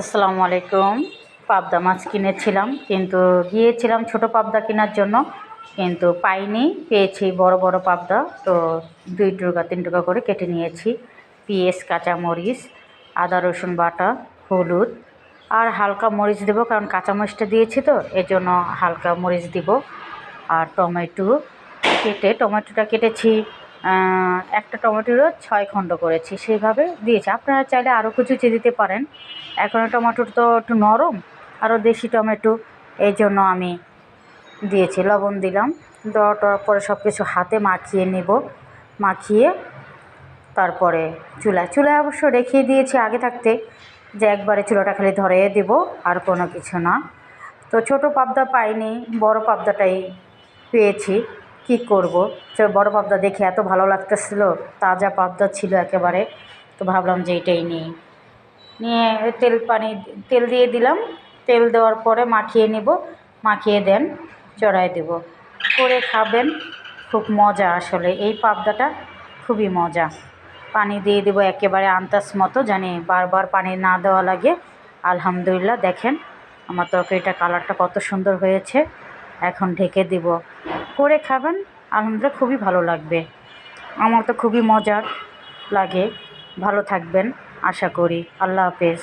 আসসালামু আলাইকুম। পাবদা মাছ কিনেছিলাম, কিন্তু গিয়েছিলাম ছোট পাবদা কেনার জন্য, কিন্তু পাইনি। পেয়েছি বড় বড় পাবদা। তো 2 টুকরা 3 টুকরা করে কেটে নিয়েছি। পেঁয়াজ, কাঁচামরিচ, আদা রসুন বাটা, হলুদ আর হালকা মরিচ দেবো, কারণ কাঁচামরিচটা দিয়েছি তো জন্য হালকা মরিচ দিব। আর টমেটোটা কেটেছি, একটা টমেটোরও 6 খণ্ড করেছি, সেইভাবে দিয়েছি। আপনারা চাইলে আরও কুচি দিতে পারেন। এখনও টমেটোর তো একটু নরম, আরও দেশি টমেটো, এই জন্য আমি দিয়েছি। লবণ দিলাম, দেওয়ার পরে সব কিছু হাতে মাখিয়ে নেব। মাখিয়ে তারপরে চুলায় অবশ্য রেখে দিয়েছি আগে থাকতে, যে একবারে চুলাটা খালি ধরিয়ে দেব, আর কোনো কিছু না। তো ছোট পাবদা পাইনি, বড় পাবদাটাই পেয়েছি। কি করব, বড় পাবদা দেখে এত ভালো লাগতেছিল, তাজা পাবদা ছিল একেবারে। তো ভাবলাম যে এটাই নিয়ে তেল দিয়ে দিলাম। তেল দেওয়ার পরে মাখিয়ে নেব। মাখিয়ে দেন চড়াই দেব, করে খাবেন। খুব মজা, আসলে এই পাবদাটা খুবই মজা। পানি দিয়ে দেবো একেবারে আন্দাজ মতো, জানি বারবার পানি না দেওয়া লাগে। আলহামদুলিল্লাহ, দেখেন আমার তরকারিটা কালারটা কত সুন্দর হয়েছে। এখন ঢেকে দিব, করে খাবেন। আলহামদুলিল্লাহ, খুবই ভালো লাগবে। আমার তো খুবই মজার লাগে। ভালো থাকবেন আশা করি। আল্লাহ হাফেজ।